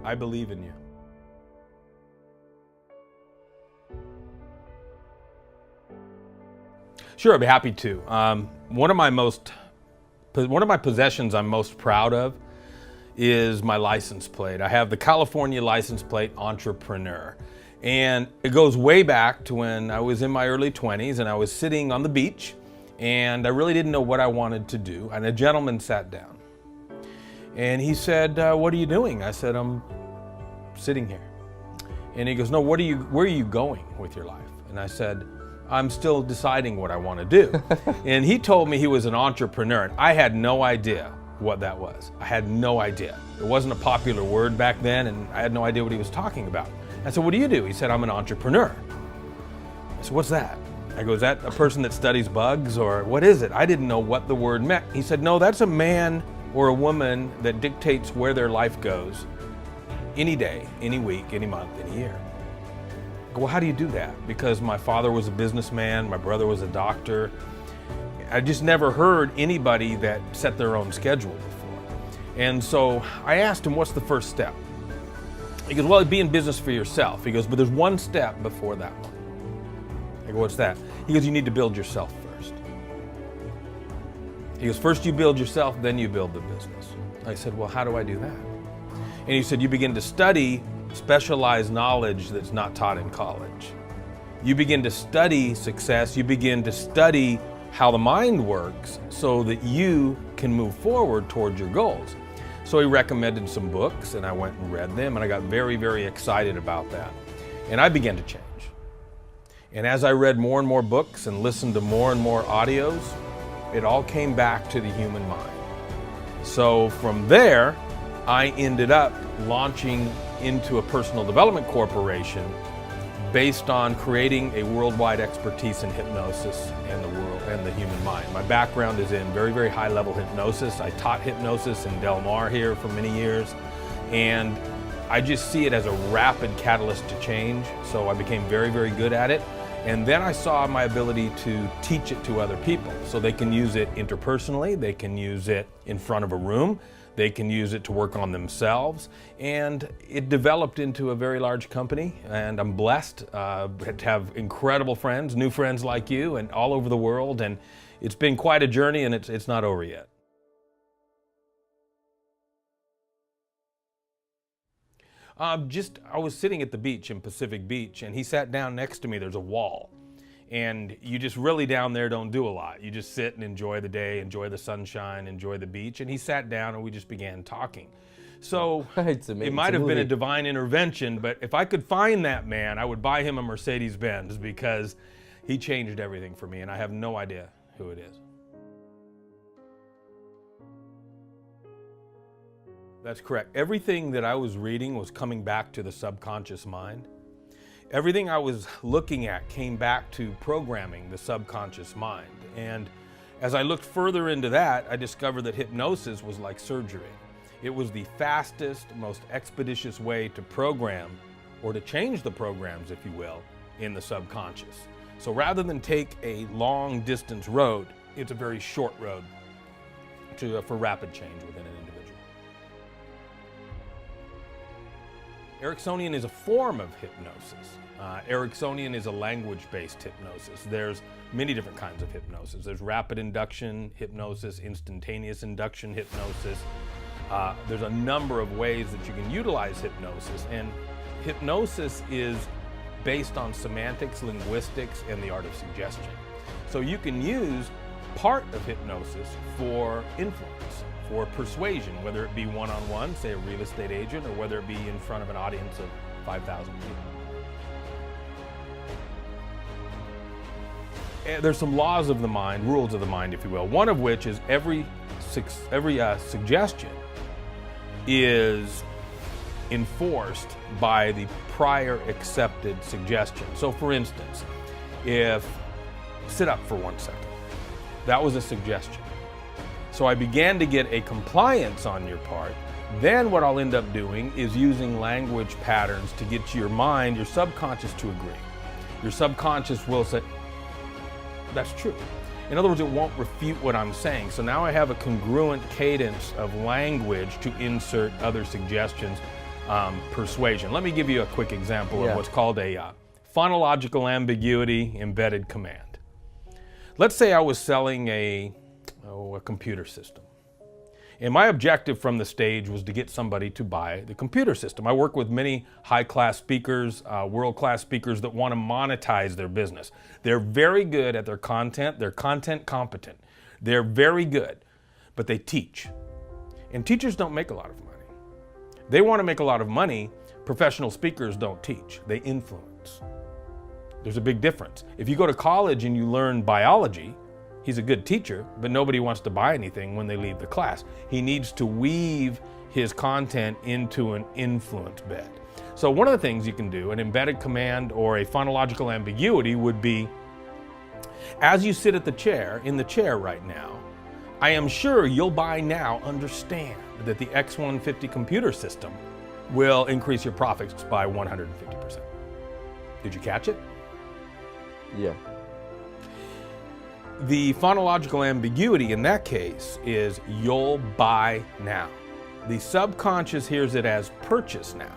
I believe in you. Sure, I'd be happy to. One of my possessions I'm most proud of is my license plate. I have the California license plate Entrepreneur. And it goes way back to when I was in my early 20s and I was sitting on the beach and I really didn't know what I wanted to do. And a gentleman sat down and he said, what are you doing? I said, I'm sitting here. And he goes, no, where are you going with your life? And I said, I'm still deciding what I want to do. And he told me he was an entrepreneur, and I had no idea what that was. I had no idea. It wasn't a popular word back then, and I had no idea what he was talking about. I said, what do you do? He said, I'm an entrepreneur. I said, what's that? I go, is that a person that studies bugs, or what is it? I didn't know what the word meant. He said, no, that's a man or a woman that dictates where their life goes any day, any week, any month, any year. I go, well, how do you do that? Because my father was a businessman, my brother was a doctor. I just never heard anybody that set their own schedule before. And so I asked him, what's the first step? He goes, well, it'd be in business for yourself. He goes, but there's one step before that one. I go, what's that? He goes, you need to build yourself first. He goes, first you build yourself, then you build the business. I said, well, how do I do that? And he said, you begin to study specialized knowledge that's not taught in college. You begin to study success, you begin to study how the mind works so that you can move forward towards your goals. So he recommended some books and I went and read them and I got very, very excited about that. And I began to change. And as I read more and more books and listened to more and more audios, it all came back to the human mind. So from there, I ended up launching into a personal development corporation based on creating a worldwide expertise in hypnosis and the human mind. My background is in very, very high level hypnosis. I taught hypnosis in Del Mar here for many years, and I just see it as a rapid catalyst to change. So I became very, very good at it. And then I saw my ability to teach it to other people. So they can use it interpersonally, they can use it in front of a room, they can use it to work on themselves. And it developed into a very large company, and I'm blessed to have incredible friends, new friends like you, and all over the world. And it's been quite a journey, and it's not over yet. I was sitting at the beach in Pacific Beach, and he sat down next to me. There's a wall, and you just really down there don't do a lot. You just sit and enjoy the day, enjoy the sunshine, enjoy the beach. And he sat down, and we just began talking. So it might have been a divine intervention, but if I could find that man, I would buy him a Mercedes-Benz because he changed everything for me, and I have no idea who it is. That's correct. Everything that I was reading was coming back to the subconscious mind. Everything I was looking at came back to programming the subconscious mind. And as I looked further into that, I discovered that hypnosis was like surgery. It was the fastest, most expeditious way to program, or to change the programs, if you will, in the subconscious. So rather than take a long distance road, it's a very short road for rapid change within an individual. Ericksonian is a form of hypnosis. Ericksonian is a language-based hypnosis. There's many different kinds of hypnosis. There's rapid induction hypnosis, instantaneous induction hypnosis. There's a number of ways that you can utilize hypnosis, and hypnosis is based on semantics, linguistics, and the art of suggestion. So you can use part of hypnosis for influence, for persuasion, whether it be one-on-one, say a real estate agent, or whether it be in front of an audience of 5,000 people. And there's some laws of the mind, rules of the mind, if you will, one of which is every suggestion is enforced by the prior accepted suggestion. So for instance, if sit up for 1 second, that was a suggestion. So I began to get a compliance on your part. Then what I'll end up doing is using language patterns to get your mind, your subconscious, to agree. Your subconscious will say, that's true. In other words, it won't refute what I'm saying. So now I have a congruent cadence of language to insert other suggestions persuasion. Let me give you a quick example Yeah. of what's called a phonological ambiguity embedded command. Let's say I was selling a computer system. And my objective from the stage was to get somebody to buy the computer system. I work with many high-class speakers, world-class speakers that want to monetize their business. They're very good at their content. They're content competent. They're very good, but they teach. And teachers don't make a lot of money. They want to make a lot of money. Professional speakers don't teach. They influence. There's a big difference. If you go to college and you learn biology, he's a good teacher, but nobody wants to buy anything when they leave the class. He needs to weave his content into an influence bed. So one of the things you can do, an embedded command or a phonological ambiguity would be, as you sit at the chair, in the chair right now, I am sure you'll by now understand that the X150 computer system will increase your profits by 150%. Did you catch it? Yeah. The phonological ambiguity in that case is you'll buy now. The subconscious hears it as purchase now.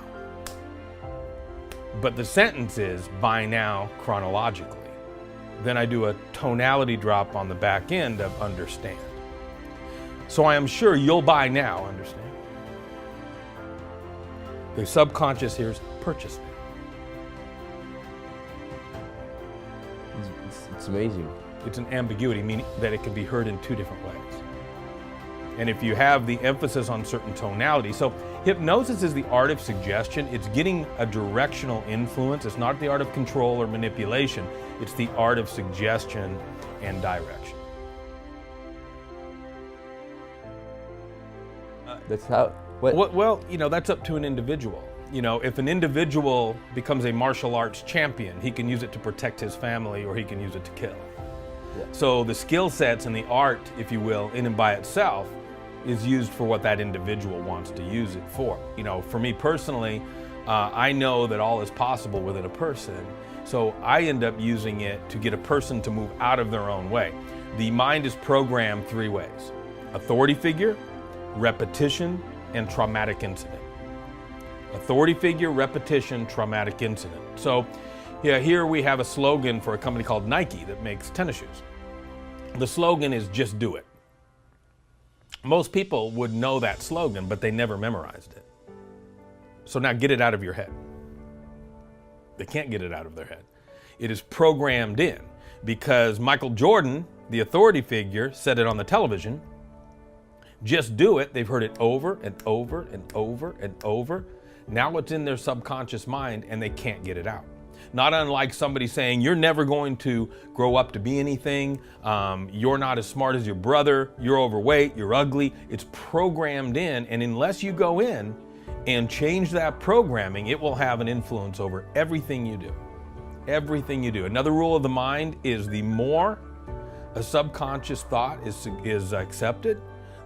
But the sentence is buy now chronologically. Then I do a tonality drop on the back end of understand. So I am sure you'll buy now, understand? The subconscious hears purchase now. It's amazing. It's an ambiguity, meaning that it can be heard in two different ways. And if you have the emphasis on certain tonality, so hypnosis is the art of suggestion. It's getting a directional influence. It's not the art of control or manipulation. It's the art of suggestion and direction. That's how. What? Well, that's up to an individual. If an individual becomes a martial arts champion, he can use it to protect his family or he can use it to kill. Yeah. So the skill sets and the art, if you will, in and by itself, is used for what that individual wants to use it for. For me personally, I know that all is possible within a person, so I end up using it to get a person to move out of their own way. The mind is programmed three ways: authority figure, repetition, and traumatic incident. Authority figure, repetition, traumatic incident. So here we have a slogan for a company called Nike that makes tennis shoes. The slogan is just do it. Most people would know that slogan, but they never memorized it. So now get it out of your head. They can't get it out of their head. It is programmed in because Michael Jordan, the authority figure, said it on the television. Just do it. They've heard it over and over and over and over. Now it's in their subconscious mind and they can't get it out. Not unlike somebody saying, you're never going to grow up to be anything, you're not as smart as your brother, you're overweight, you're ugly. It's programmed in, and unless you go in and change that programming, it will have an influence over everything you do. Everything you do. Another rule of the mind is the more a subconscious thought is accepted,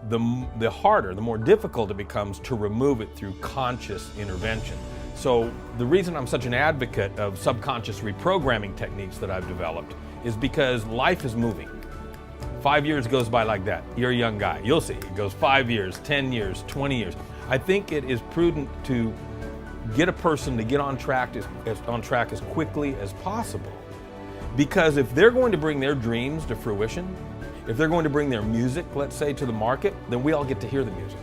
the harder, the more difficult it becomes to remove it through conscious intervention. So the reason I'm such an advocate of subconscious reprogramming techniques that I've developed is because life is moving. 5 years goes by like that. You're a young guy. You'll see. It goes 5 years, 10 years, 20 years. I think it is prudent to get a person to get on track as quickly as possible. Because if they're going to bring their dreams to fruition, if they're going to bring their music, let's say, to the market, then we all get to hear the music.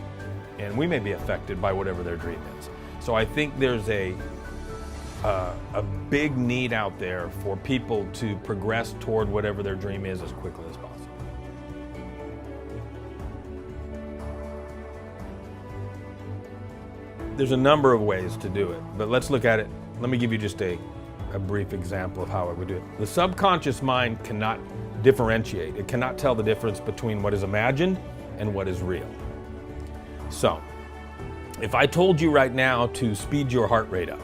And we may be affected by whatever their dream is. So I think there's a big need out there for people to progress toward whatever their dream is as quickly as possible. There's a number of ways to do it, but let's look at it. Let me give you just a brief example of how I would do it. The subconscious mind cannot differentiate. It cannot tell the difference between what is imagined and what is real. So, if I told you right now to speed your heart rate up,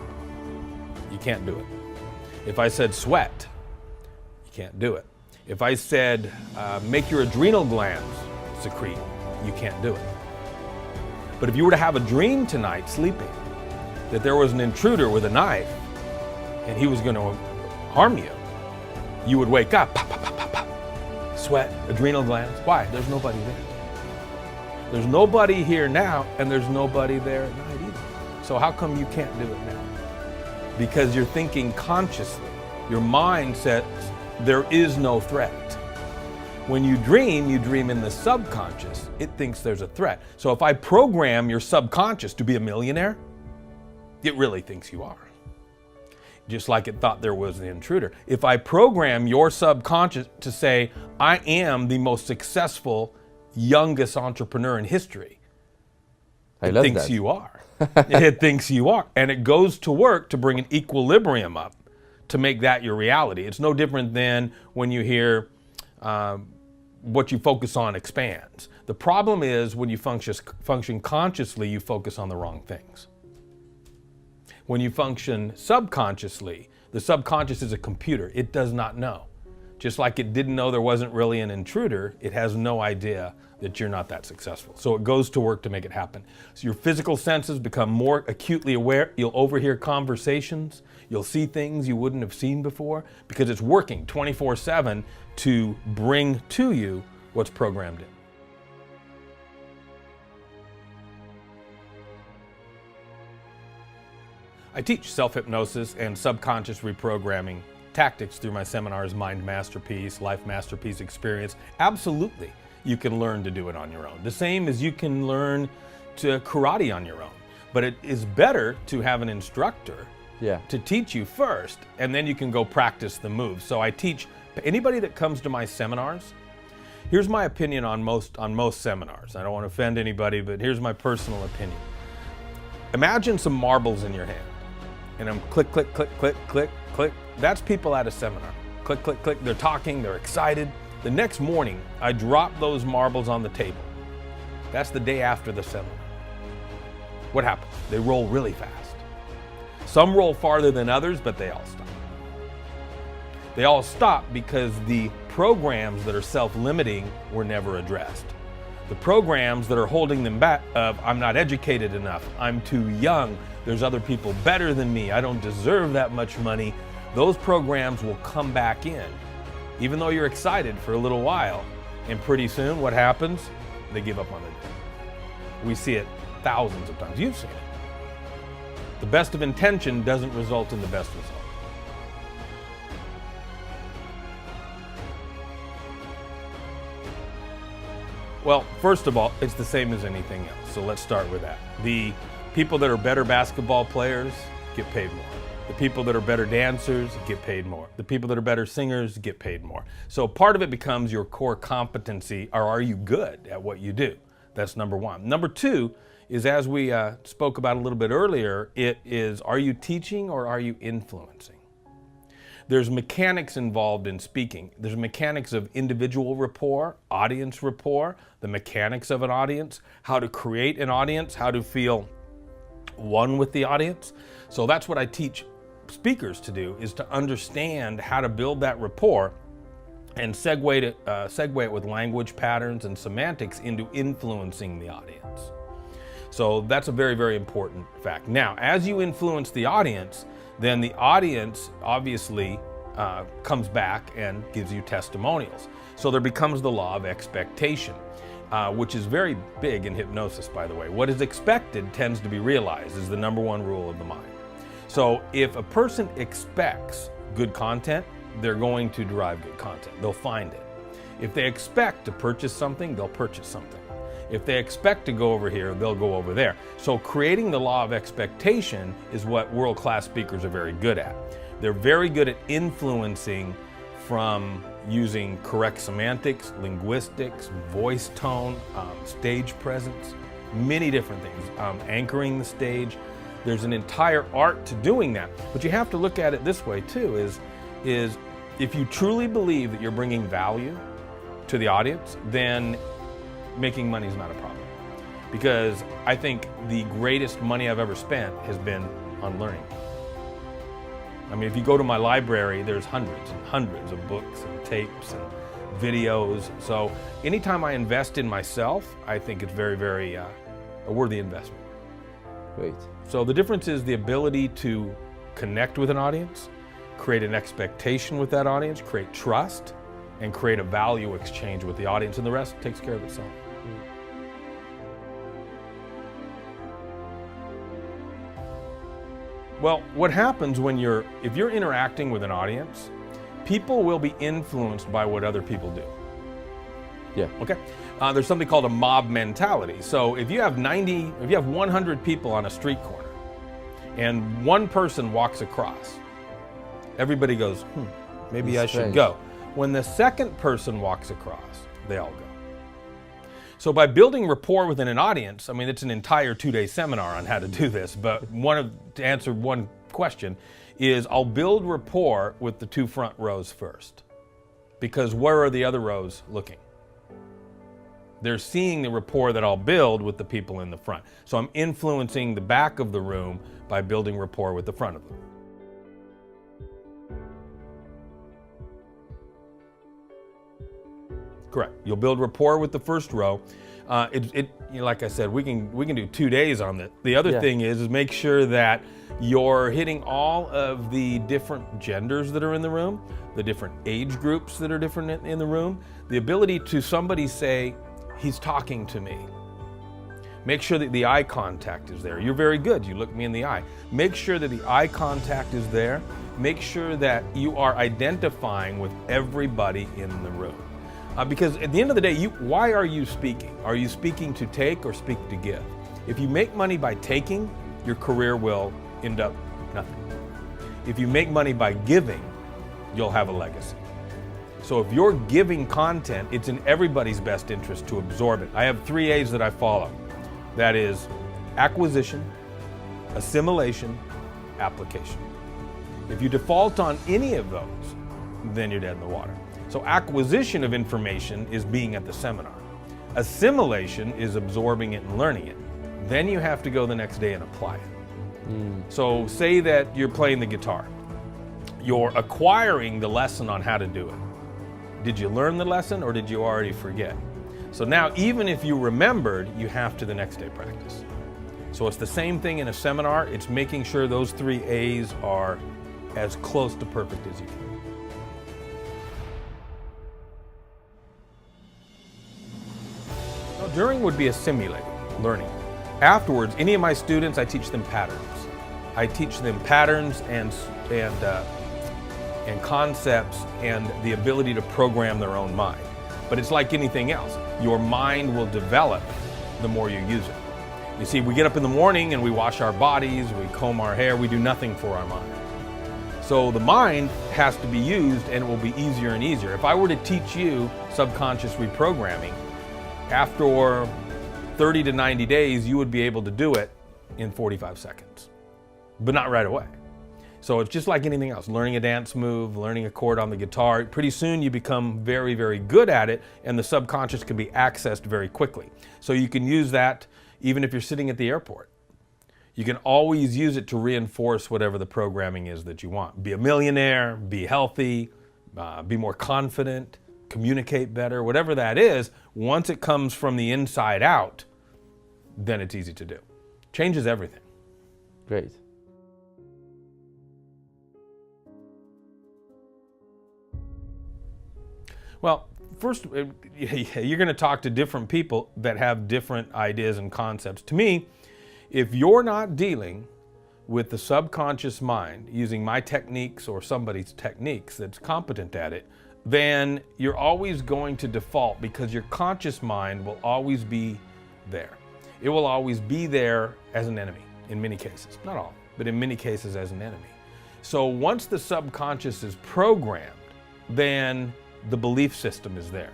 you can't do it. If I said sweat, you can't do it. If I said make your adrenal glands secrete, you can't do it. But if you were to have a dream tonight sleeping that there was an intruder with a knife and he was going to harm you, you would wake up, pop, pop, pop, pop, pop. Sweat, adrenal glands. Why? There's nobody there. There's nobody here now, and there's nobody there at night either. So how come you can't do it now? Because you're thinking consciously. Your mind says there is no threat. When you dream in the subconscious. It thinks there's a threat. So if I program your subconscious to be a millionaire, it really thinks you are. Just like it thought there was the intruder. If I program your subconscious to say, I am the most successful, youngest entrepreneur in history, it thinks you are. It thinks you are. And it goes to work to bring an equilibrium up to make that your reality. It's no different than when you hear what you focus on expands. The problem is when you function consciously, you focus on the wrong things. When you function subconsciously, the subconscious is a computer. It does not know. Just like it didn't know there wasn't really an intruder, it has no idea that you're not that successful. So it goes to work to make it happen. So your physical senses become more acutely aware. You'll overhear conversations. You'll see things you wouldn't have seen before because it's working 24/7 to bring to you what's programmed in. I teach self-hypnosis and subconscious reprogramming tactics through my seminars, Mind Masterpiece, Life Masterpiece Experience. Absolutely, you can learn to do it on your own. The same as you can learn to karate on your own. But it is better to have an instructor to teach you first, and then you can go practice the moves. So I teach anybody that comes to my seminars. Here's my opinion on most seminars. I don't want to offend anybody, but here's my personal opinion. Imagine some marbles in your hand. And I'm click, click, click, click, click, click. That's people at a seminar. Click, click, click. They're talking, they're excited. The next morning, I drop those marbles on the table. That's the day after the seminar. What happens? They roll really fast. Some roll farther than others, but they all stop. They all stop because the programs that are self-limiting were never addressed. The programs that are holding them back of, I'm not educated enough, I'm too young, there's other people better than me, I don't deserve that much money, those programs will come back in. Even though you're excited for a little while, and pretty soon what happens? They give up on it. We see it thousands of times. You've seen it. The best of intention doesn't result in the best result. Well, first of all, it's the same as anything else. So let's start with that. The people that are better basketball players get paid more. The people that are better dancers get paid more. The people that are better singers get paid more. So part of it becomes your core competency, or are you good at what you do? That's number one. Number two is, as we spoke about a little bit earlier, it is, are you teaching or are you influencing? There's mechanics involved in speaking. There's mechanics of individual rapport, audience rapport, the mechanics of an audience, how to create an audience, how to feel one with the audience. So that's what I teach speakers to do, is to understand how to build that rapport and segue it with language patterns and semantics into influencing the audience. So that's a very, very important fact. Now, as you influence the audience, then the audience obviously comes back and gives you testimonials. So there becomes the law of expectation, which is very big in hypnosis, by the way. What is expected tends to be realized, is the number one rule of the mind. So if a person expects good content, they're going to derive good content. They'll find it. If they expect to purchase something, they'll purchase something. If they expect to go over here, they'll go over there. So creating the law of expectation is what world-class speakers are very good at. They're very good at influencing from using correct semantics, linguistics, voice tone, stage presence, many different things, anchoring the stage. There's an entire art to doing that. But you have to look at it this way too, is if you truly believe that you're bringing value to the audience, then making money is not a problem. Because I think the greatest money I've ever spent has been on learning. I mean, if you go to my library, there's hundreds and hundreds of books and tapes and videos. So anytime I invest in myself, I think it's very, very a worthy investment. Great. So the difference is the ability to connect with an audience, create an expectation with that audience, create trust, and create a value exchange with the audience, and the rest takes care of itself. Well, what happens if you're interacting with an audience, people will be influenced by what other people do. Yeah. Okay? There's something called a mob mentality. So if you have 100 people on a street corner and one person walks across, everybody goes, maybe It's I should strange. go. When the second person walks across, they all go. So by building rapport within an audience, I mean, it's an entire 2-day seminar on how to do this, but to answer one question is I'll build rapport with the 2 front rows first. Because where are the other rows looking? They're seeing the rapport that I'll build with the people in the front. So I'm influencing the back of the room by building rapport with the front of them. Correct. You'll build rapport with the first row. Like I said, we can do 2 days on this. The other thing is make sure that you're hitting all of the different genders that are in the room, the different age groups that are different in the room, the ability to somebody say, he's talking to me. Make sure that the eye contact is there. You're very good. You look me in the eye. Make sure that the eye contact is there. Make sure that you are identifying with everybody in the room. Because at the end of the day, why are you speaking? Are you speaking to take or speak to give? If you make money by taking, your career will end up nothing. If you make money by giving, you'll have a legacy. So if you're giving content, it's in everybody's best interest to absorb it. I have 3 A's that I follow. That is acquisition, assimilation, application. If you default on any of those, then you're dead in the water. So acquisition of information is being at the seminar. Assimilation is absorbing it and learning it. Then you have to go the next day and apply it. So say that you're playing the guitar. You're acquiring the lesson on how to do it. Did you learn the lesson or did you already forget? So now even if you remembered, you have to the next day practice. So it's the same thing in a seminar. It's making sure those 3 A's are as close to perfect as you can. During would be a simulated learning. Afterwards, any of my students, I teach them patterns. I teach them patterns and concepts and the ability to program their own mind. But it's like anything else. Your mind will develop the more you use it. You see, we get up in the morning and we wash our bodies, we comb our hair, we do nothing for our mind. So the mind has to be used and it will be easier and easier. If I were to teach you subconscious reprogramming, after 30 to 90 days, you would be able to do it in 45 seconds, but not right away. So it's just like anything else, learning a dance move, learning a chord on the guitar. Pretty soon you become very, very good at it, and the subconscious can be accessed very quickly. So you can use that even if you're sitting at the airport. You can always use it to reinforce whatever the programming is that you want. Be a millionaire, be healthy, be more confident, communicate better, whatever that is. Once it comes from the inside out, then it's easy to do. Changes everything. Great. Well, first, you're going to talk to different people that have different ideas and concepts. To me, if you're not dealing with the subconscious mind using my techniques or somebody's techniques that's competent at it, then you're always going to default because your conscious mind will always be there. It will always be there as an enemy in many cases. Not all, but in many cases as an enemy. So once the subconscious is programmed, then the belief system is there.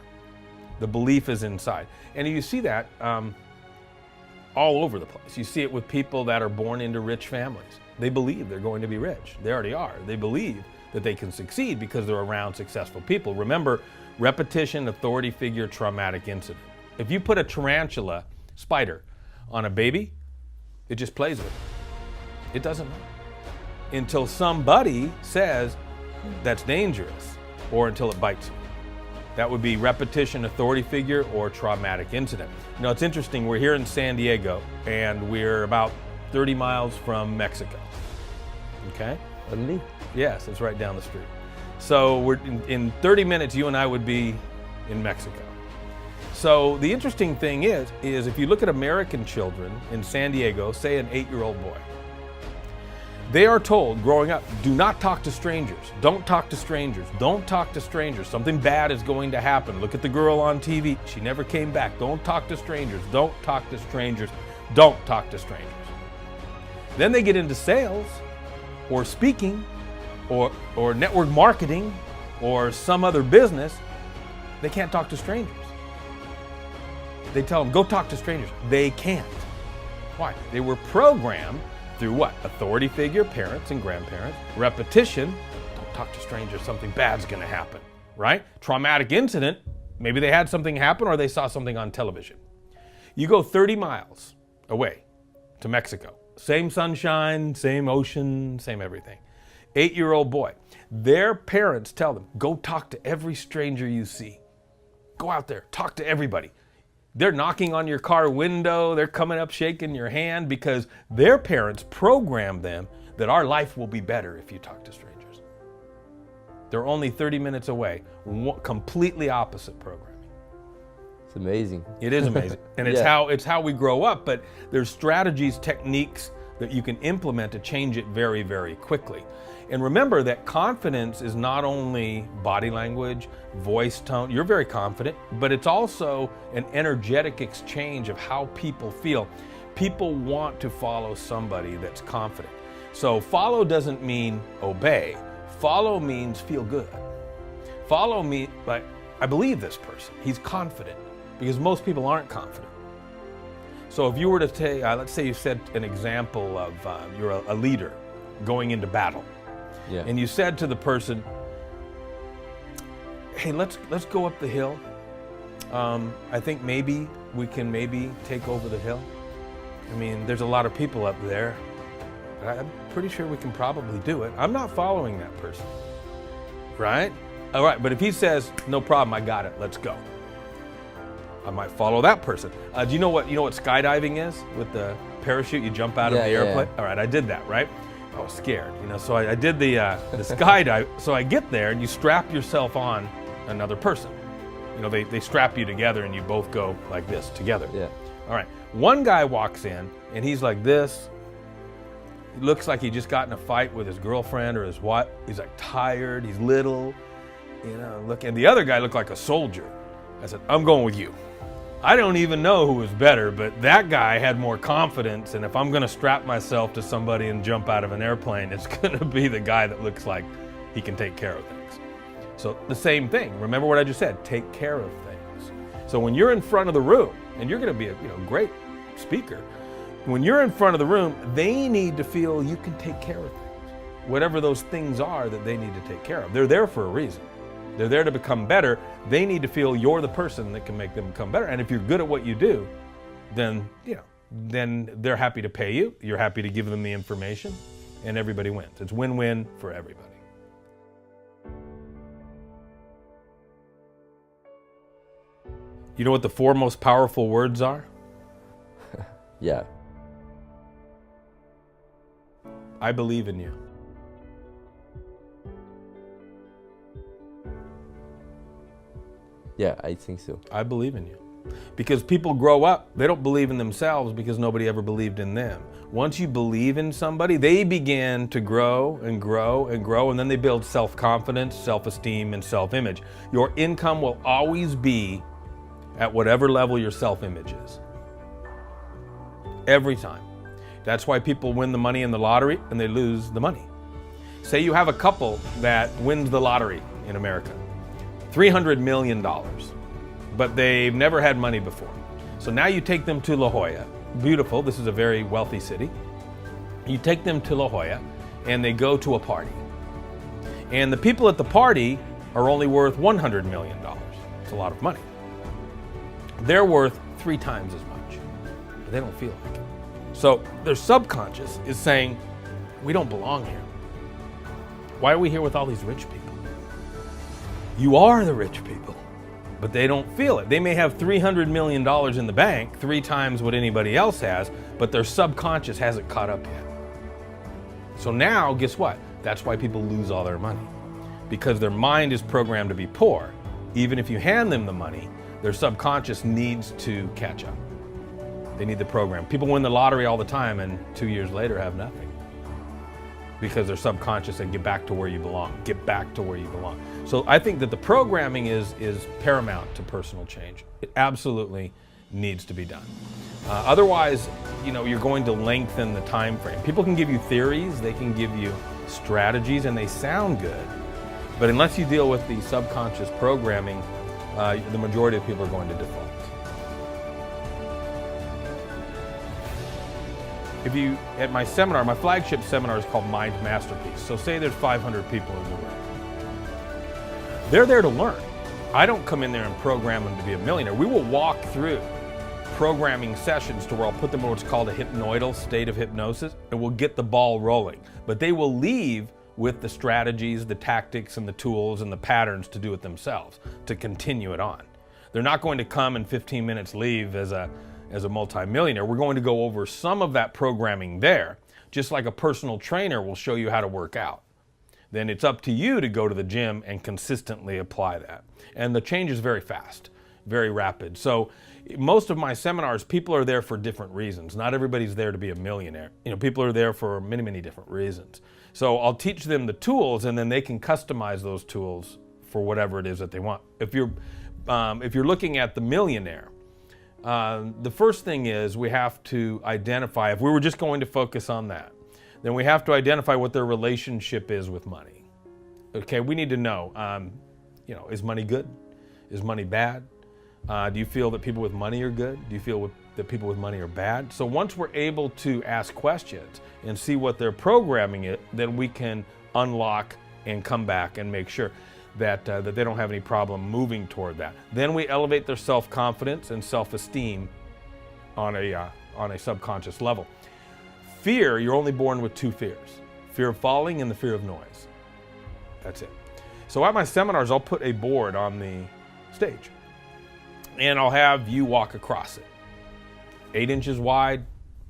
The belief is inside. And you see that all over the place. You see it with people that are born into rich families. They believe they're going to be rich. They already are. They believe that they can succeed because they're around successful people. Remember, repetition, authority figure, traumatic incident. If you put a tarantula spider on a baby, it just plays with it. It doesn't know. Until somebody says that's dangerous or until it bites you. That would be repetition, authority figure, or traumatic incident. Now, it's interesting. We're here in San Diego, and we're about 30 miles from Mexico. Okay? Only? Yes, it's right down the street. So we're in 30 minutes, you and I would be in Mexico. So the interesting thing is if you look at American children in San Diego, say an 8-year-old boy, They are told growing up, do not talk to strangers. Don't talk to strangers. Don't talk to strangers. Something bad is going to happen. Look at the girl on TV. She never came back. Don't talk to strangers. Don't talk to strangers. Don't talk to strangers. Then they get into sales or speaking or network marketing or some other business. They can't talk to strangers. They tell them, go talk to strangers. They can't. Why? They were programmed through what? Authority figure, parents and grandparents, repetition. Don't talk to strangers, something bad's gonna happen, right? Traumatic incident, maybe they had something happen or they saw something on television. You go 30 miles away to Mexico. Same sunshine, same ocean, same everything. 8-year-old boy. Their parents tell them, go talk to every stranger you see. Go out there, talk to everybody. They're knocking on your car window, they're coming up shaking your hand because their parents programmed them that our life will be better if you talk to strangers. They're only 30 minutes away, completely opposite programming. It's amazing. It is amazing. And it's how we grow up, but there's strategies, techniques that you can implement to change it very, very quickly. And remember that confidence is not only body language, voice tone, you're very confident, but it's also an energetic exchange of how people feel. People want to follow somebody that's confident. So follow doesn't mean obey. Follow means feel good. Follow me, like, I believe this person, he's confident, because most people aren't confident. So if you were to take, let's say you said an example of you're a leader going into battle. Yeah. And you said to the person, hey, let's go up the hill. I think maybe we can take over the hill. I mean, there's a lot of people up there. I'm pretty sure we can probably do it. I'm not following that person, right? All right, but if he says, no problem, I got it, let's go. I might follow that person. Do you know what skydiving is with the parachute? You jump out of the airplane. All right, I did that, right? I was scared, so I did the skydive. So I get there and you strap yourself on another person. They strap you together and you both go like this together. Yeah. All right. One guy walks in and he's like this. He looks like he just got in a fight with his girlfriend or his wife. He's like tired. He's little. Look. And the other guy looked like a soldier. I said, I'm going with you. I don't even know who was better, but that guy had more confidence, and if I'm gonna strap myself to somebody and jump out of an airplane, it's gonna be the guy that looks like he can take care of things. So the same thing, remember what I just said, take care of things. So when you're in front of the room, and you're gonna be a great speaker, when you're in front of the room, they need to feel you can take care of things. Whatever those things are that they need to take care of. They're there for a reason. They're there to become better. They need to feel you're the person that can make them become better. And if you're good at what you do, then they're happy to pay you. You're happy to give them the information, and everybody wins. It's win-win for everybody. You know what the 4 most powerful words are? Yeah. I believe in you. Yeah, I think so. I believe in you. Because people grow up, they don't believe in themselves because nobody ever believed in them. Once you believe in somebody, they begin to grow and grow and grow, and then they build self-confidence, self-esteem, and self-image. Your income will always be at whatever level your self-image is. Every time. That's why people win the money in the lottery and they lose the money. Say you have a couple that wins the lottery in America. $300 million, but they've never had money before. So now you take them to La Jolla. Beautiful, this is a very wealthy city. You take them to La Jolla and they go to a party. And the people at the party are only worth $100 million. It's a lot of money. They're worth 3 times as much, but they don't feel like it. So their subconscious is saying, we don't belong here. Why are we here with all these rich people? You are the rich people, but they don't feel it. They may have $300 million in the bank, 3 times what anybody else has, but their subconscious hasn't caught up yet. So now, guess what? That's why people lose all their money, because their mind is programmed to be poor. Even if you hand them the money, their subconscious needs to catch up. They need the program. People win the lottery all the time and 2 years later have nothing. because their subconscious said, get back to where you belong, get back to where you belong. So I think that the programming is paramount to personal change. It absolutely needs to be done. Otherwise, you're going to lengthen the time frame. People can give you theories, they can give you strategies, and they sound good. But unless you deal with the subconscious programming, the majority of people are going to default. At my seminar, my flagship seminar is called Mind Masterpiece. So say there's 500 people in the room. They're there to learn. I don't come in there and program them to be a millionaire. We will walk through programming sessions to where I'll put them in what's called a hypnoidal state of hypnosis, and we'll get the ball rolling. But they will leave with the strategies, the tactics, and the tools and the patterns to do it themselves, to continue it on. They're not going to come in 15 minutes leave as a multimillionaire. We're going to go over some of that programming there, just like a personal trainer will show you how to work out. Then it's up to you to go to the gym and consistently apply that. And the change is very fast, very rapid. So most of my seminars, people are there for different reasons. Not everybody's there to be a millionaire. People are there for many, many different reasons. So I'll teach them the tools, and then they can customize those tools for whatever it is that they want. If you're looking at the millionaire, the first thing is we have to identify, if we were just going to focus on that, then we have to identify what their relationship is with money. Okay, we need to know, is money good? Is money bad? Do you feel that people with money are good? Do you feel that people with money are bad? So once we're able to ask questions and see what they're programming it, then we can unlock and come back and make sure that they don't have any problem moving toward that. Then we elevate their self-confidence and self-esteem on a subconscious level. Fear, you're only born with two fears: fear of falling and the fear of noise. That's it. So at my seminars, I'll put a board on the stage, and I'll have you walk across it. 8 inches wide,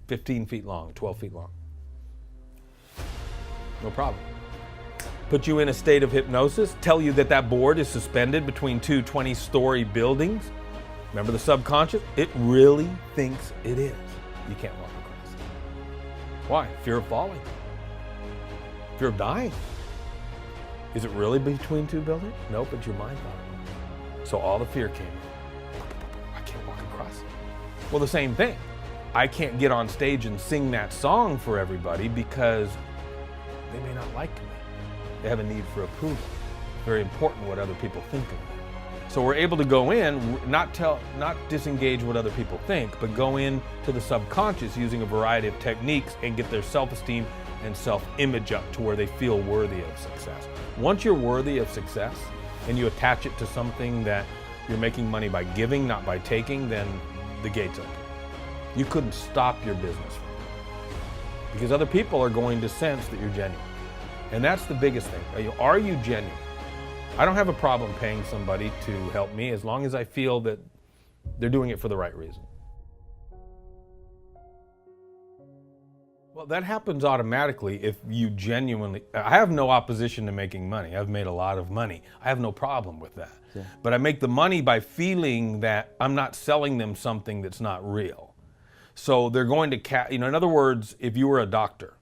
15 feet long, 12 feet long. No problem. Put you in a state of hypnosis, tell you that board is suspended between two 20-story buildings. Remember the subconscious? It really thinks it is. You can't walk across it. Why? Fear of falling. Fear of dying. Is it really between two buildings? Nope, it's your mind thought. So all the fear came in. I can't walk across it. Well, the same thing. I can't get on stage and sing that song for everybody because they may not like me. They have a need for approval. Very important what other people think of me. So we're able to go in, not disengage what other people think, but go into the subconscious using a variety of techniques and get their self-esteem and self-image up to where they feel worthy of success. Once you're worthy of success and you attach it to something that you're making money by giving, not by taking, then the gate's open. You couldn't stop your business from it because other people are going to sense that you're genuine. And that's the biggest thing. Are you genuine? I don't have a problem paying somebody to help me as long as I feel that they're doing it for the right reason. Well, that happens automatically if you genuinely, I have no opposition to making money. I've made a lot of money. I have no problem with that. Yeah. But I make the money by feeling that I'm not selling them something that's not real. So they're going to, in other words, if you were a doctor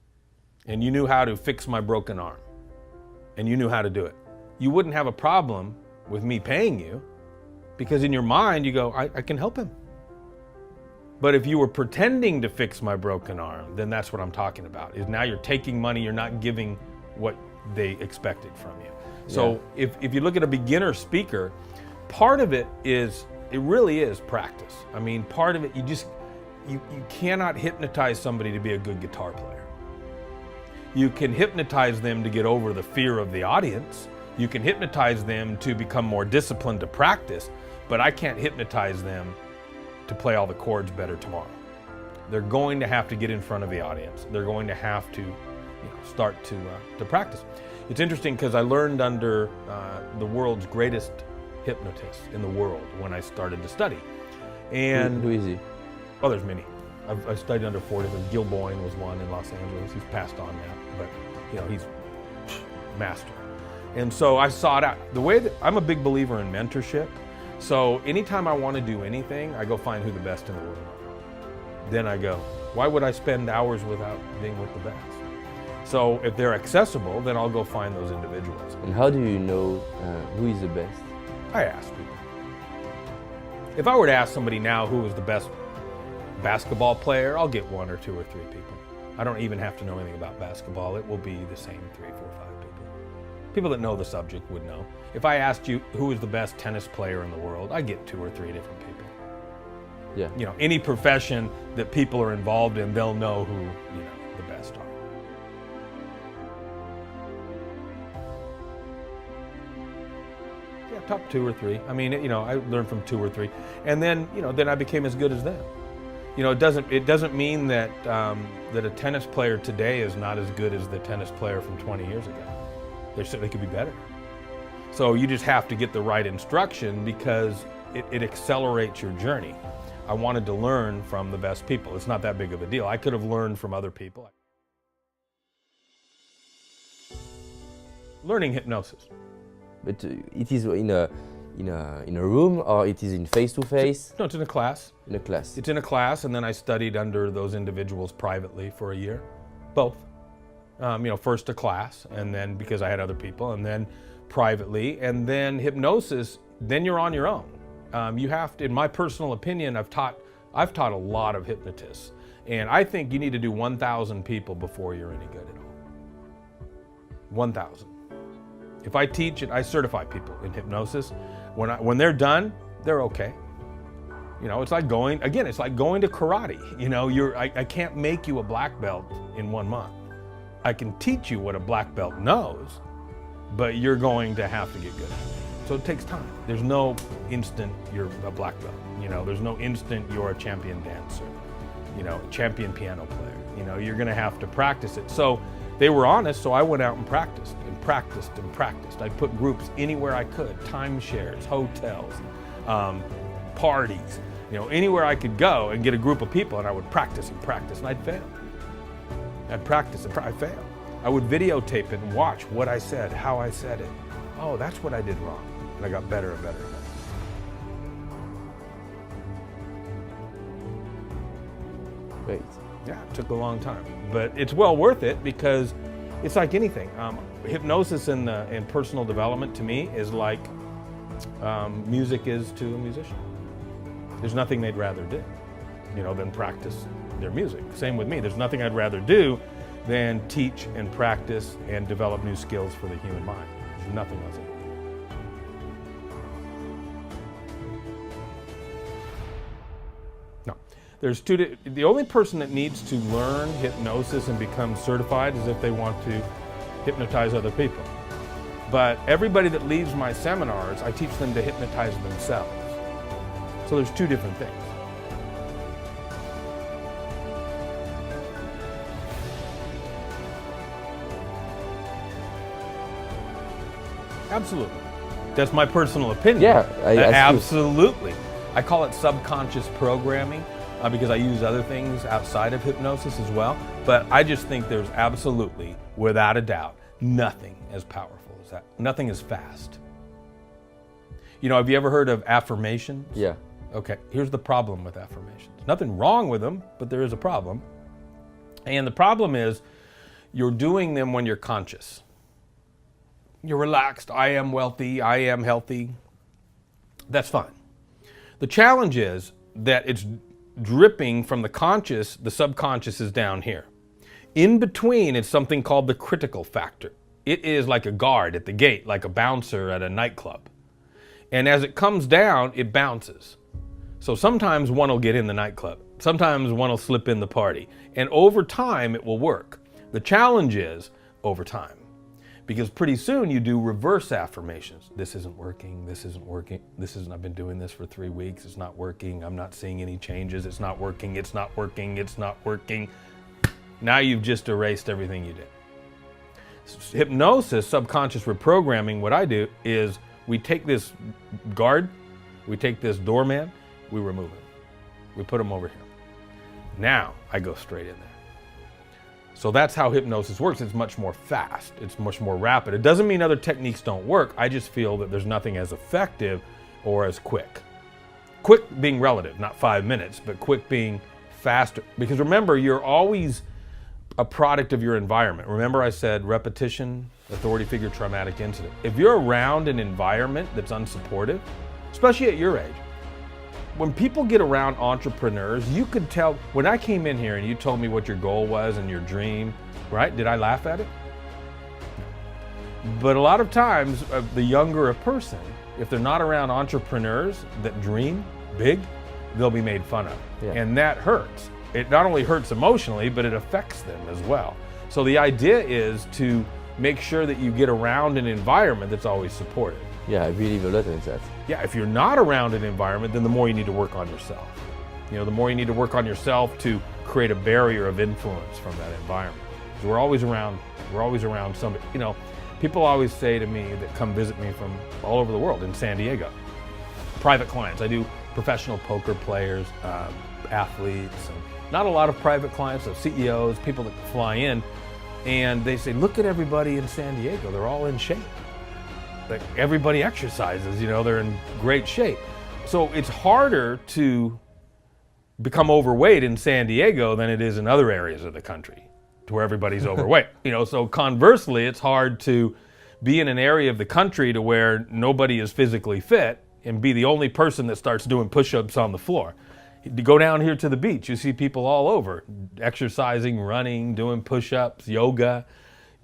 and you knew how to fix my broken arm and you knew how to do it, you wouldn't have a problem with me paying you because in your mind you go, I can help him. But if you were pretending to fix my broken arm, then that's what I'm talking about, is now you're taking money, you're not giving what they expected from you. So if you look at a beginner speaker, part of it really is practice. I mean, part of it, you cannot hypnotize somebody to be a good guitar player. You can hypnotize them to get over the fear of the audience. You can hypnotize them to become more disciplined to practice, but I can't hypnotize them to play all the chords better tomorrow. They're going to have to get in front of the audience. They're going to have to start to practice. It's interesting because I learned under the world's greatest hypnotist in the world when I started to study. And who is he? Oh, there's many. I've studied under 4 different. Gil Boyne was one in Los Angeles. He's passed on now, but he's master. And so I sought out the way that I'm a big believer in mentorship. So anytime I want to do anything, I go find who the best in the world are. Then I go, why would I spend hours without being with the best? So if they're accessible, then I'll go find those individuals. And how do you know who is the best? I ask people. If I were to ask somebody now who is the best basketball player, I'll get 1 or 2 or 3 people. I don't even have to know anything about basketball. It will be the same 3, 4, 5 people. People that know the subject would know. If I asked you who is the best tennis player in the world, I get 2 or 3 different people. Yeah. You know, any profession that people are involved in, they'll know who, you know, the best are. Yeah, top 2 or 3. I mean, you know, I learned from 2 or 3, and then, you know, then I became as good as them. You know, it doesn't mean that that a tennis player today is not as good as the tennis player from 20 years ago. They could be better. So you just have to get the right instruction because it accelerates your journey. I wanted to learn from the best people. It's not that big of a deal. I could have learned from other people. Learning hypnosis. But it is in a room, or it is in face-to-face? No, it's in a class. In a class. It's in a class, and then I studied under those individuals privately for a year. Both. You know, first a class, and then because I had other people, and then privately, and then hypnosis, then you're on your own. You have to, in my personal opinion, I've taught a lot of hypnotists, and I think you need to do 1,000 people before you're any good at all. 1,000. If I teach it, I certify people in hypnosis. When they're done, they're okay. You know, it's like going to karate. You know, I can't make you a black belt in 1 month. I can teach you what a black belt knows, but you're going to have to get good at it. So it takes time. There's no instant you're a black belt. You know, there's no instant you're a champion dancer, you know, champion piano player. You know, you're gonna have to practice it. So they were honest, so I went out and practiced and practiced and practiced. I put groups anywhere I could, timeshares, hotels, parties, you know, anywhere I could go and get a group of people, and I would practice and practice, and I'd fail. I'd practice and I'd fail. I would videotape it and watch what I said, how I said it. Oh, that's what I did wrong. And I got better and better and better. Great. Yeah, it took a long time, but it's well worth it because it's like anything. Hypnosis and personal development to me is like music is to a musician. There's nothing they'd rather do, you know, than practice their music. Same with me. There's nothing I'd rather do than teach and practice and develop new skills for the human mind. There's nothing else. No. The only person that needs to learn hypnosis and become certified is if they want to hypnotize other people. But everybody that leaves my seminars, I teach them to hypnotize themselves. So there's 2 different things. Absolutely. That's my personal opinion. Yeah, absolutely. I call it subconscious programming because I use other things outside of hypnosis as well. But I just think there's absolutely, without a doubt, nothing as powerful as that. Nothing as fast. You know, have you ever heard of affirmations? Yeah. Okay, here's the problem with affirmations. Nothing wrong with them, but there is a problem. And the problem is you're doing them when you're conscious. You're relaxed. I am wealthy. I am healthy. That's fine. The challenge is that it's dripping from the conscious, the subconscious is down here. In between, it's something called the critical factor. It is like a guard at the gate, like a bouncer at a nightclub. And as it comes down, it bounces. So sometimes one will get in the nightclub. Sometimes one will slip in the party. And over time, it will work. The challenge is over time. Because pretty soon you do reverse affirmations. This isn't working, this isn't working, I've been doing this for 3 weeks, it's not working, I'm not seeing any changes, it's not working, it's not working, it's not working. Now you've just erased everything you did. Hypnosis, subconscious reprogramming, what I do is we take this guard, we take this doorman, we remove him. We put him over here. Now I go straight in there. So that's how hypnosis works. It's much more fast. It's much more rapid. It doesn't mean other techniques don't work. I just feel that there's nothing as effective or as quick. Quick being relative, not 5 minutes, but quick being faster. Because remember, you're always a product of your environment. Remember I said repetition, authority figure, traumatic incident. If you're around an environment that's unsupportive, especially at your age, when people get around entrepreneurs, you could tell, when I came in here and you told me what your goal was and your dream, right? Did I laugh at it? But a lot of times, the younger a person, if they're not around entrepreneurs that dream big, they'll be made fun of. Yeah. And that hurts. It not only hurts emotionally, but it affects them as well. So the idea is to make sure that you get around an environment that's always supportive. Yeah, I believe a lot in that. Yeah, if you're not around an environment, then the more you need to work on yourself. You know, the more you need to work on yourself to create a barrier of influence from that environment. 'Cause we're always around somebody. You know, people always say to me that come visit me from all over the world in San Diego, private clients. I do professional poker players, athletes, and not a lot of private clients, so CEOs, people that fly in, and they say, look at everybody in San Diego, they're all in shape. Like everybody exercises, you know, they're in great shape. So it's harder to become overweight in San Diego than it is in other areas of the country to where everybody's overweight. You know, so conversely, it's hard to be in an area of the country to where nobody is physically fit and be the only person that starts doing push-ups on the floor. You go down here to the beach, you see people all over exercising, running, doing push-ups, yoga,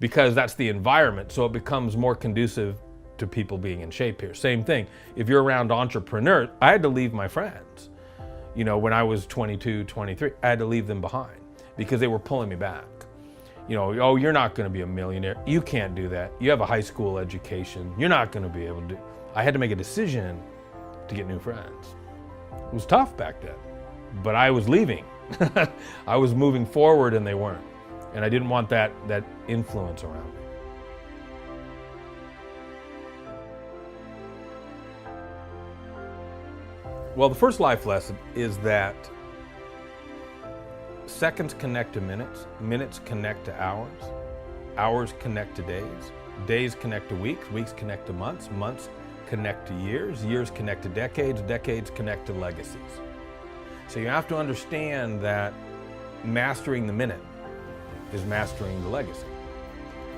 because that's the environment. So it becomes more conducive to people being in shape here. Same thing, if you're around entrepreneurs, I had to leave my friends. You know, when I was 22, 23, I had to leave them behind because they were pulling me back. You know, oh, you're not gonna be a millionaire. You can't do that. You have a high school education. You're not gonna be able to do. I had to make a decision to get new friends. It was tough back then, but I was leaving. I was moving forward and they weren't. And I didn't want that influence around me. Well, the first life lesson is that seconds connect to minutes, minutes connect to hours, hours connect to days, days connect to weeks, weeks connect to months, months connect to years, years connect to decades, decades connect to legacies. So you have to understand that mastering the minute is mastering the legacy.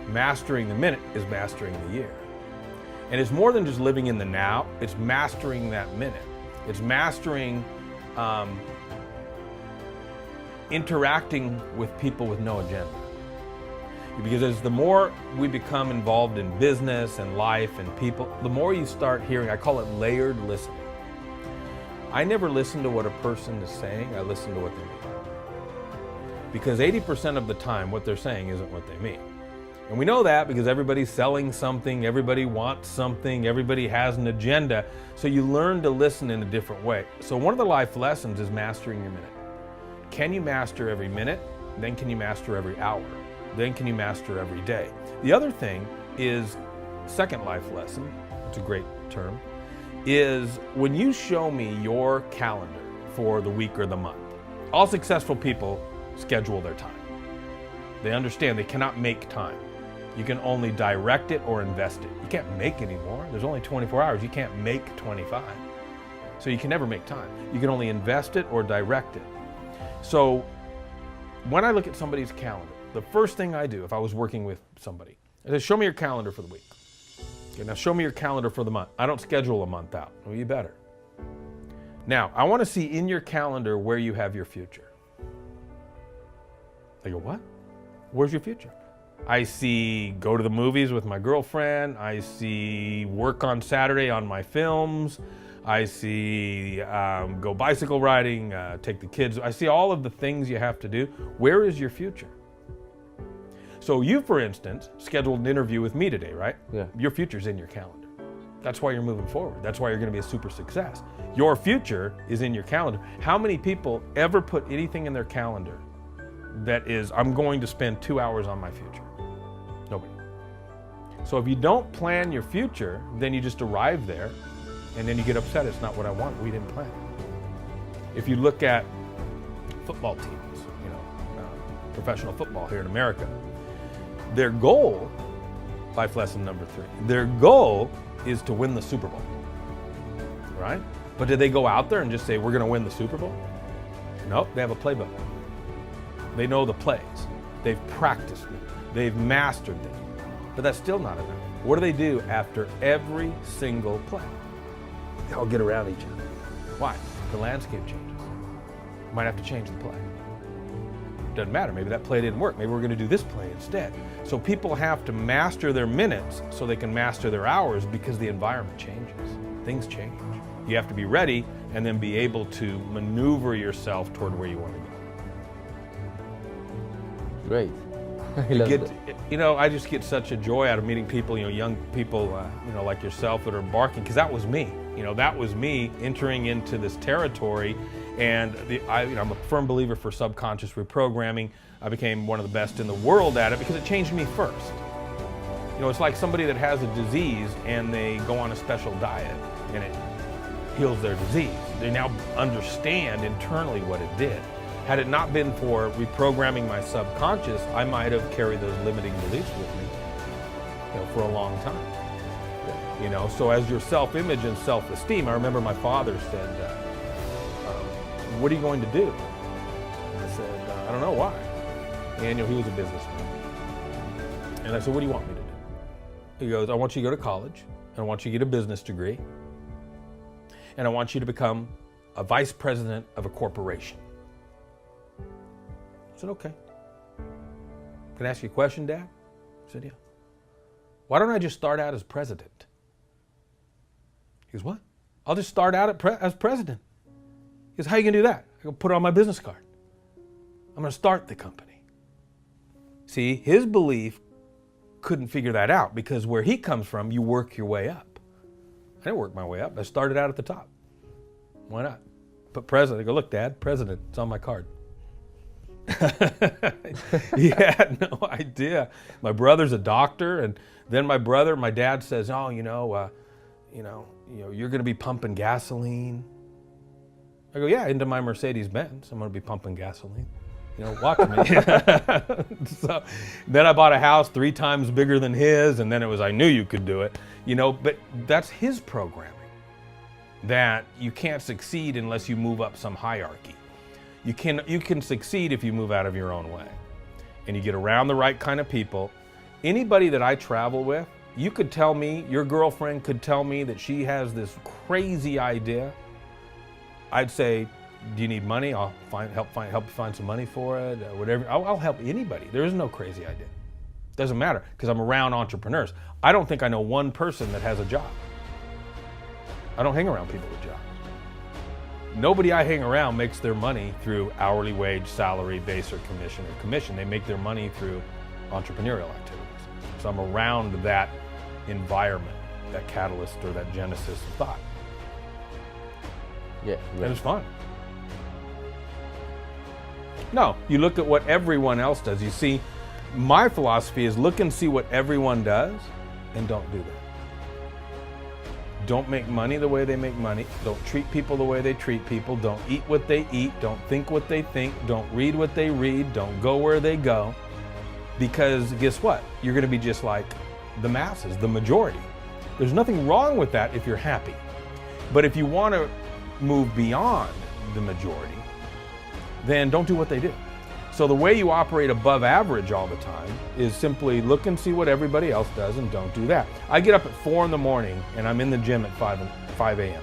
Mastering the minute is mastering the year. And it's more than just living in the now, it's mastering that minute. It's mastering interacting with people with no agenda. Because as the more we become involved in business and life and people, the more you start hearing, I call it layered listening. I never listen to what a person is saying, I listen to what they mean. Because 80% of the time, what they're saying isn't what they mean. And we know that because everybody's selling something, everybody wants something, everybody has an agenda. So you learn to listen in a different way. So one of the life lessons is mastering your minute. Can you master every minute? Then can you master every hour? Then can you master every day? The other thing is, second life lesson, it's a great term, is when you show me your calendar for the week or the month. All successful people schedule their time. They understand they cannot make time. You can only direct it or invest it. You can't make anymore. There's only 24 hours. You can't make 25. So you can never make time. You can only invest it or direct it. So when I look at somebody's calendar, the first thing I do if I was working with somebody, I say, show me your calendar for the week. Okay, now show me your calendar for the month. I don't schedule a month out. Well, you better. Now, I want to see in your calendar where you have your future. They go, what? Where's your future? I see go to the movies with my girlfriend. I see work on Saturday on my films. I see go bicycle riding, take the kids. I see all of the things you have to do. Where is your future? So you, for instance, scheduled an interview with me today, right? Yeah. Your future's in your calendar. That's why you're moving forward. That's why you're going to be a super success. Your future is in your calendar. How many people ever put anything in their calendar that is, I'm going to spend 2 hours on my future? Nobody. So if you don't plan your future, then you just arrive there and then you get upset. It's not what I want. We didn't plan it. If you look at football teams, you know, professional football here in America, their goal, life lesson number 3, their goal is to win the Super Bowl, right? But did they go out there and just say, we're going to win the Super Bowl? Nope, they have a playbook. They know the plays. They've practiced it. They've mastered it. But that's still not enough. What do they do after every single play? They all get around each other. Why? The landscape changes. Might have to change the play. Doesn't matter. Maybe that play didn't work. Maybe we're going to do this play instead. So people have to master their minutes so they can master their hours, because the environment changes. Things change. You have to be ready and then be able to maneuver yourself toward where you want to go. Great. I love it. I just get such a joy out of meeting people, young people, like yourself that are embarking, because that was me. That was me entering into this territory, and I'm a firm believer for subconscious reprogramming. I became one of the best in the world at it because it changed me first. It's like somebody that has a disease and they go on a special diet and it heals their disease. They now understand internally what it did. Had it not been for reprogramming my subconscious, I might have carried those limiting beliefs with me, for a long time. So as your self-image and self-esteem, I remember my father said, what are you going to do? And I said, I don't know, why? And he was a businessman. And I said, what do you want me to do? He goes, I want you to go to college, and I want you to get a business degree, and I want you to become a vice president of a corporation. I said, okay. Can I ask you a question, Dad? I said, yeah. Why don't I just start out as president? He goes, what? I'll just start out as president. He goes, how are you going to do that? I go, put it on my business card. I'm going to start the company. See, his belief couldn't figure that out, because where he comes from, you work your way up. I didn't work my way up. I started out at the top. Why not? Put president. I go, look, Dad, president. It's on my card. He had no idea. My brother's a doctor, and then my dad says, oh, you're going to be pumping gasoline. I go, yeah, into my Mercedes-Benz. I'm going to be pumping gasoline. Watch me. So then I bought a house 3 times bigger than his, and then it was, I knew you could do it. But that's his programming, that you can't succeed unless you move up some hierarchy. You can succeed if you move out of your own way and you get around the right kind of people. Anybody that I travel with, you could tell me, your girlfriend could tell me that she has this crazy idea. I'd say, do you need money? I'll help you find some money for it, whatever. I'll help anybody. There is no crazy idea. Doesn't matter, because I'm around entrepreneurs. I don't think I know one person that has a job. I don't hang around people with jobs. Nobody I hang around makes their money through hourly wage, salary, base, or commission. They make their money through entrepreneurial activities. So I'm around that environment, that catalyst or that genesis of thought. Yeah, and it's fun. No, you look at what everyone else does. You see, my philosophy is look and see what everyone does and don't do that. Don't make money the way they make money. Don't treat people the way they treat people. Don't eat what they eat. Don't think what they think. Don't read what they read. Don't go where they go. Because guess what? You're going to be just like the masses, the majority. There's nothing wrong with that if you're happy. But if you want to move beyond the majority, then don't do what they do. So the way you operate above average all the time is simply look and see what everybody else does and don't do that. I get up at 4 in the morning and I'm in the gym at 5 a.m.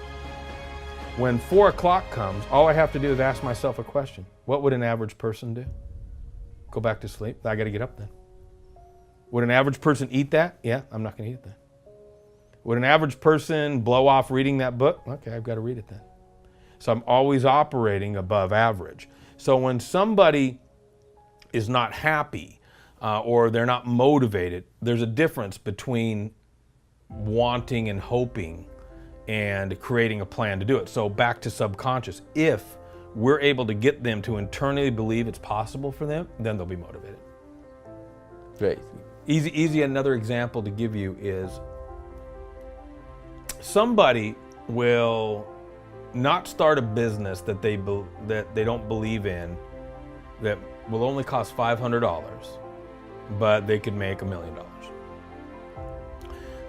When 4 o'clock comes, all I have to do is ask myself a question. What would an average person do? Go back to sleep? I got to get up then. Would an average person eat that? Yeah, I'm not going to eat it then. Would an average person blow off reading that book? Okay, I've got to read it then. So I'm always operating above average. So when somebody is not happy or they're not motivated, there's a difference between wanting and hoping and creating a plan to do it. So back to subconscious. If we're able to get them to internally believe it's possible for them, then they'll be motivated. Great. Easy. Another example to give you is somebody will not start a business that they don't believe in, that will only cost $500, but they could make $1 million.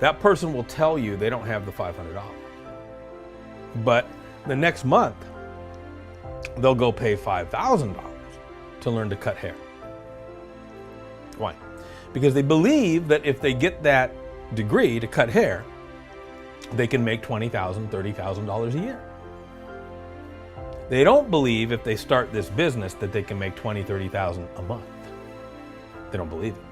That person will tell you they don't have the $500, but the next month they'll go pay $5,000 to learn to cut hair. Why? Because they believe that if they get that degree to cut hair, they can make $20,000, $30,000 a year. They don't believe if they start this business that they can make $20,000, $30,000 a month. They don't believe it.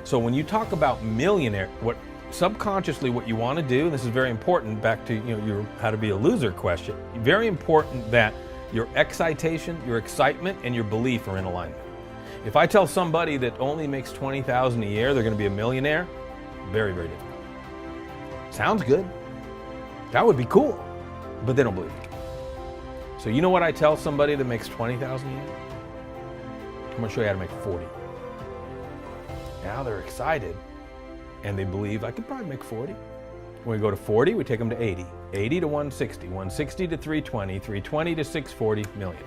So when you talk about millionaire, what subconsciously what you want to do, and this is very important, back to your how to be a loser question, very important that your excitation, your excitement, and your belief are in alignment. If I tell somebody that only makes $20,000 a year, they're going to be a millionaire, very, very difficult. Sounds good. That would be cool, but they don't believe it. So you know what I tell somebody that makes $20,000 a year? I'm going to show you how to make 40. Now they're excited and they believe I could probably make 40. When we go to 40, we take them to 80. 80 to 160, 160 to 320, 320 to 640, millionaire.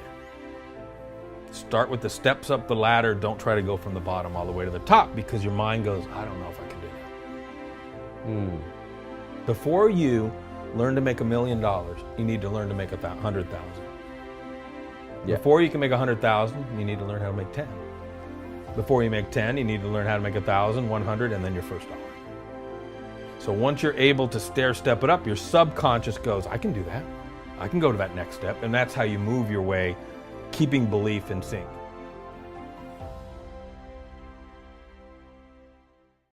Start with the steps up the ladder. Don't try to go from the bottom all the way to the top because your mind goes, I don't know if I can do that. Before you learn to make $1 million, you need to learn to make 100,000. Yeah. Before you can make 100,000, you need to learn how to make 10. Before you make 10, you need to learn how to make 1,000, 100, and then your first dollar. So once you're able to step it up, your subconscious goes, I can do that. I can go to that next step. And that's how you move your way, keeping belief in sync.